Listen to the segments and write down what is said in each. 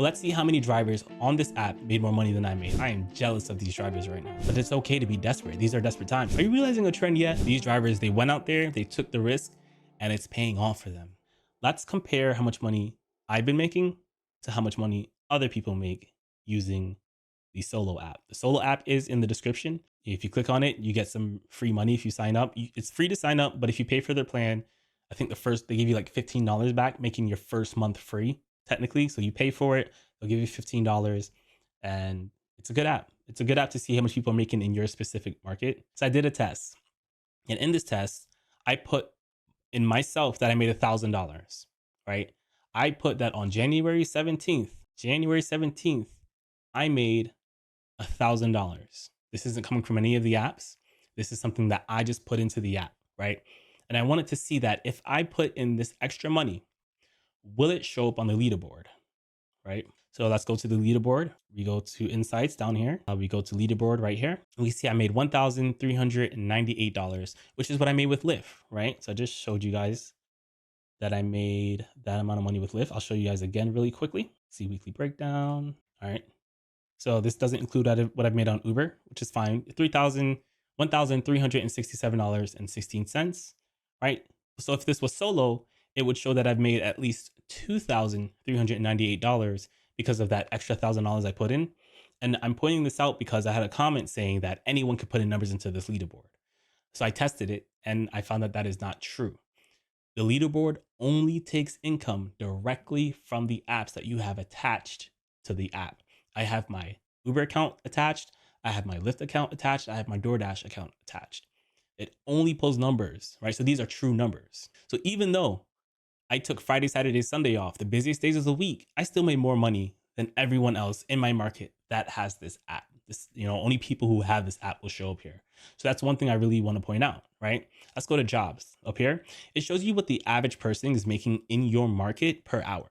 But let's see how many drivers on this app made more money than I made. I am jealous of these drivers right now, but it's okay to be desperate. These are desperate times. Are you realizing a trend yet? These drivers, they went out there, they took the risk, and it's paying off for them. Let's compare how much money I've been making to how much money other people make using the Solo app. The Solo app is in the description. If you click on it, you get some free money if you sign up. It's free to sign up, but if you pay for their plan, I think they give you like $15 back, making your first month free technically. So you pay for it, they'll give you $15, and it's a good app. It's a good app to see how much people are making in your specific market. So I did a test, and in this test, I put in myself that I made $1,000, right? I put that on January 17th. January 17th, I made $1,000. This isn't coming from any of the apps. This is something that I just put into the app, right? And I wanted to see that if I put in this extra money, will it show up on the leaderboard, right? So let's go to the leaderboard. We go to insights down here. We go to leaderboard right here. And we see I made $1,398, which is what I made with Lyft, right? So I just showed you guys that I made that amount of money with Lyft. I'll show you guys again really quickly. See weekly breakdown. All right. So this doesn't include what I've made on Uber, which is fine. $1,367.16, right? So if this was solo, it would show that I've made at least $2,398 because of that extra $1,000 I put in. And I'm pointing this out because I had a comment saying that anyone could put in numbers into this leaderboard. So I tested it and I found that that is not true. The leaderboard only takes income directly from the apps that you have attached to the app. I have my Uber account attached. I have my Lyft account attached. I have my DoorDash account attached. It only pulls numbers, right? So these are true numbers. So even though I took Friday, Saturday, Sunday off, the busiest days of the week, I still made more money than everyone else in my market that has this app. This, only people who have this app will show up here. So that's one thing I really want to point out, right? Let's go to jobs up here. It shows you what the average person is making in your market per hour.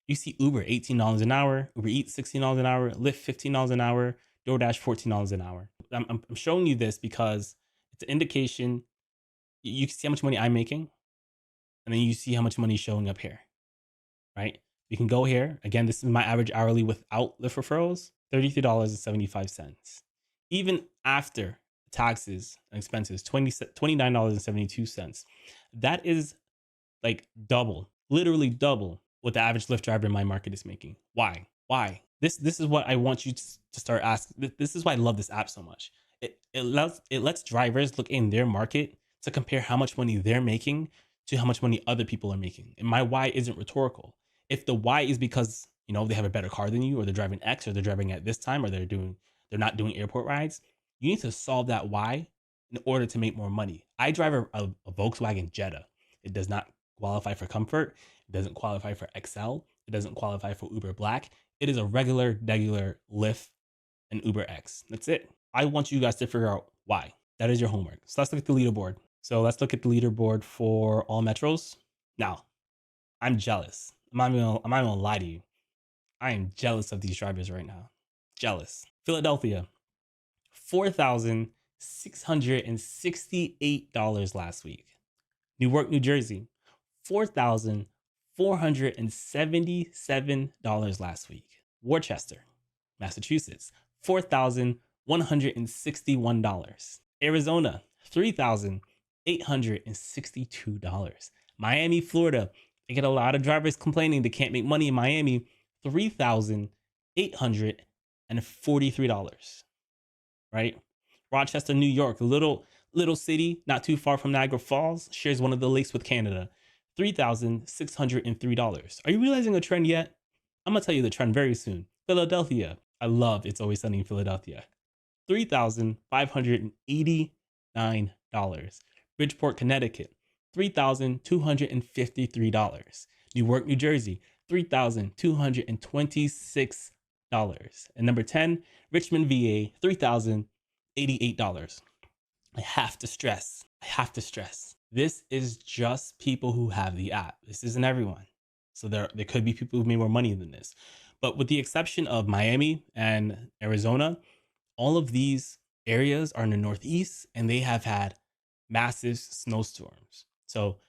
You see Uber, $18 an hour, Uber Eats, $16 an hour, Lyft, $15 an hour, DoorDash, $14 an hour. I'm showing you this because it's an indication. You can see how much money I'm making, and then you see how much money is showing up here, right? You can go here. Again, this is my average hourly without Lyft referrals, $33.75. Even after taxes and expenses, $29.72. That is like double, literally double what the average Lyft driver in my market is making. Why? This is what I want you to start asking. This is why I love this app so much. It lets drivers look in their market to compare how much money they're making to how much money other people are making. And my why isn't rhetorical. If the why is because they have a better car than you, or they're driving X, or they're driving at this time, or they're not doing airport rides, you need to solve that why in order to make more money. I drive a Volkswagen Jetta. It does not qualify for comfort. It doesn't qualify for XL. It doesn't qualify for Uber Black. It is a regular Lyft and Uber X. That's it. I want you guys to figure out why. That is your homework. So let's look at the leaderboard. So let's look at the leaderboard for all metros. Now, I'm jealous. I'm not gonna lie to you. I am jealous of these drivers right now. Jealous. Philadelphia, $4,668 last week. Newark, New Jersey, $4,477 last week. Worcester, Massachusetts, $4,161. Arizona, $3,862. Miami, Florida. I get a lot of drivers complaining they can't make money in Miami. $3,843. Right? Rochester, New York, a little city not too far from Niagara Falls, shares one of the lakes with Canada. $3,603. Are you realizing a trend yet? I'm gonna tell you the trend very soon. Philadelphia. I love It's Always Sunny in Philadelphia. $3,589. Bridgeport, Connecticut. $3,253. Newark, New Jersey. $3,226. And number 10, Richmond, VA, $3,088. I have to stress, this is just people who have the app. This isn't everyone. So there could be people who made more money than this. But with the exception of Miami and Arizona, all of these areas are in the Northeast, and they have had massive snowstorms. So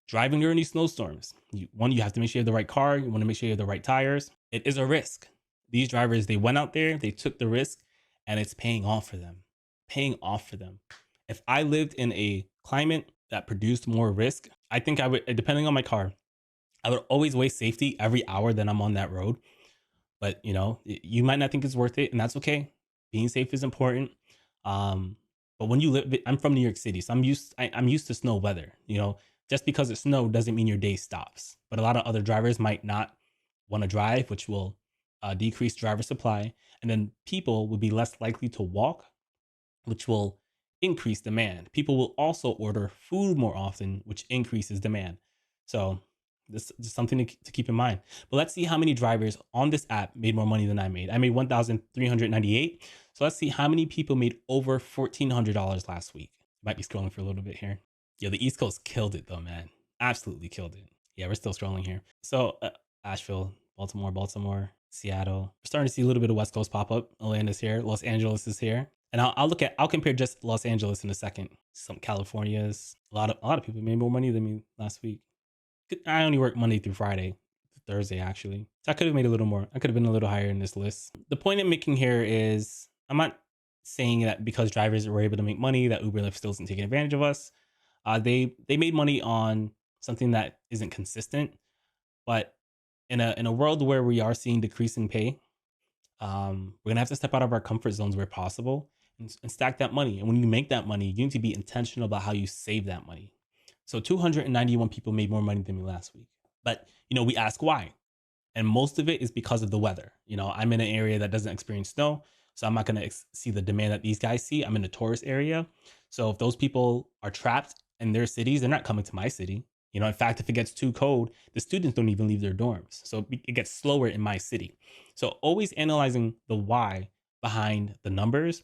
driving during these snowstorms. You have to make sure you have the right car. You want to make sure you have the right tires. It is a risk. These drivers, they went out there, they took the risk, and it's paying off for them. Paying off for them. If I lived in a climate that produced more risk, I think I would, depending on my car, I would always weigh safety every hour that I'm on that road. But you might not think it's worth it, and that's okay. Being safe is important. Um, but when you live, I'm from New York City, so I'm used to snow weather. Just because it snowed doesn't mean your day stops. But a lot of other drivers might not want to drive, which will decrease driver supply, and then people will be less likely to walk, which will increase demand. People will also order food more often, which increases demand. So this is something to keep in mind. But let's see how many drivers on this app made more money than I made. I made 1,398. So let's see how many people made over $1,400 last week. Might be scrolling for a little bit here. Yeah, the East Coast killed it though, man. Absolutely killed it. Yeah, we're still scrolling here. So Asheville, Baltimore, Seattle. We're starting to see a little bit of West Coast pop up. Atlanta's here. Los Angeles is here. And I'll compare just Los Angeles in a second. Some California's a lot of people made more money than me last week. I only work Monday through Friday, Thursday actually. So I could have made a little more. I could have been a little higher in this list. The point I'm making here is I'm not saying that because drivers were able to make money that Uber Lyft still isn't taking advantage of us. They made money on something that isn't consistent, but in a world where we are seeing decreasing pay, we're gonna have to step out of our comfort zones where possible and stack that money. And when you make that money, you need to be intentional about how you save that money. So 291 people made more money than me last week. But we ask why. And most of it is because of the weather. I'm in an area that doesn't experience snow, so I'm not going to see the demand that these guys see. I'm in a tourist area. So if those people are trapped in their cities, they're not coming to my city. In fact, if it gets too cold, the students don't even leave their dorms. So it gets slower in my city. So always analyzing the why behind the numbers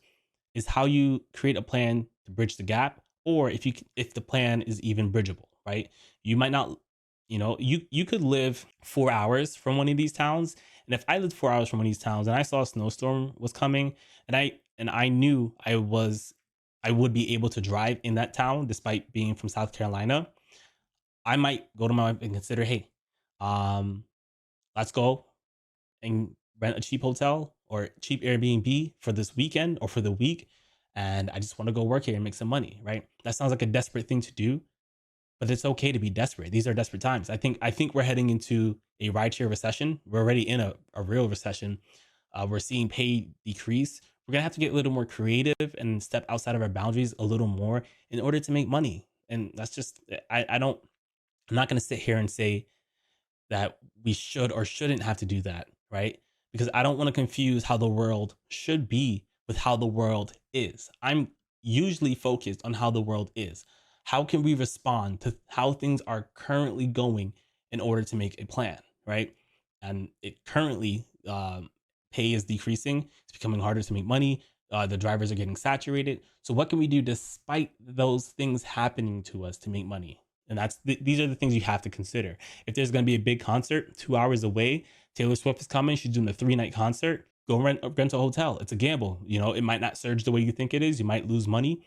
is how you create a plan to bridge the gap, or if the plan is even bridgeable, right? You might not, you could live 4 hours from one of these towns, and if I lived 4 hours from one of these towns and I saw a snowstorm was coming, and I knew I would be able to drive in that town despite being from South Carolina, I might go to my wife and consider, hey, um, let's go and rent a cheap hotel or cheap Airbnb for this weekend or for the week. And I just want to go work here and make some money, right? That sounds like a desperate thing to do, but it's okay to be desperate. These are desperate times. I think we're heading into a rideshare recession. We're already in a real recession. We're seeing pay decrease. We're gonna have to get a little more creative and step outside of our boundaries a little more in order to make money. And that's just I don't I'm not gonna sit here and say that we should or shouldn't have to do that, right? Because I don't want to confuse how the world should be with how the world is. I'm usually focused on how the world is. How can we respond to how things are currently going in order to make a plan, right? And it currently, pay is decreasing. It's becoming harder to make money. The drivers are getting saturated. So what can we do despite those things happening to us to make money? And these are the things you have to consider. If there's going to be a big concert 2 hours away, Taylor Swift is coming. She's doing a 3-night concert. Go rent a hotel. It's a gamble. It might not surge the way you think it is. You might lose money,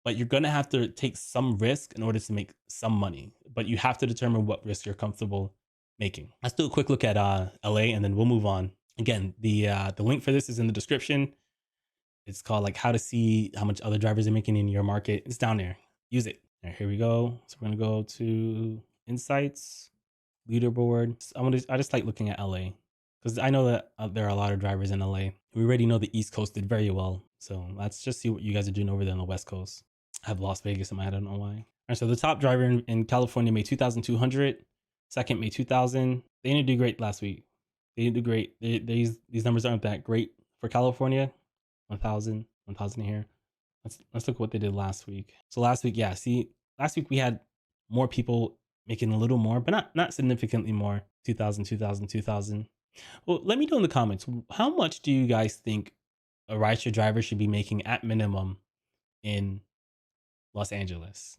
but you're going to have to take some risk in order to make some money. But you have to determine what risk you're comfortable making. Let's do a quick look at LA, and then we'll move on. Again, the link for this is in the description. It's called like how to see how much other drivers are making in your market. It's down there. Use it. All right, here we go. So we're gonna go to insights, leaderboard. I just like looking at LA because I know that there are a lot of drivers in LA. We already know the East Coast did very well. So let's just see what you guys are doing over there on the West Coast. I have Las Vegas in my head. I don't know why. All right, so the top driver in California made 2,200. Second made 2,000. They didn't do great last week. They didn't do great. These numbers aren't that great for California. 1,000 here. Let's look at what they did last week. So last week, last week we had more people making a little more, but not significantly more. 2,000, 2,000, 2,000. Well, let me know in the comments, how much do you guys think a rideshare driver should be making at minimum in Los Angeles?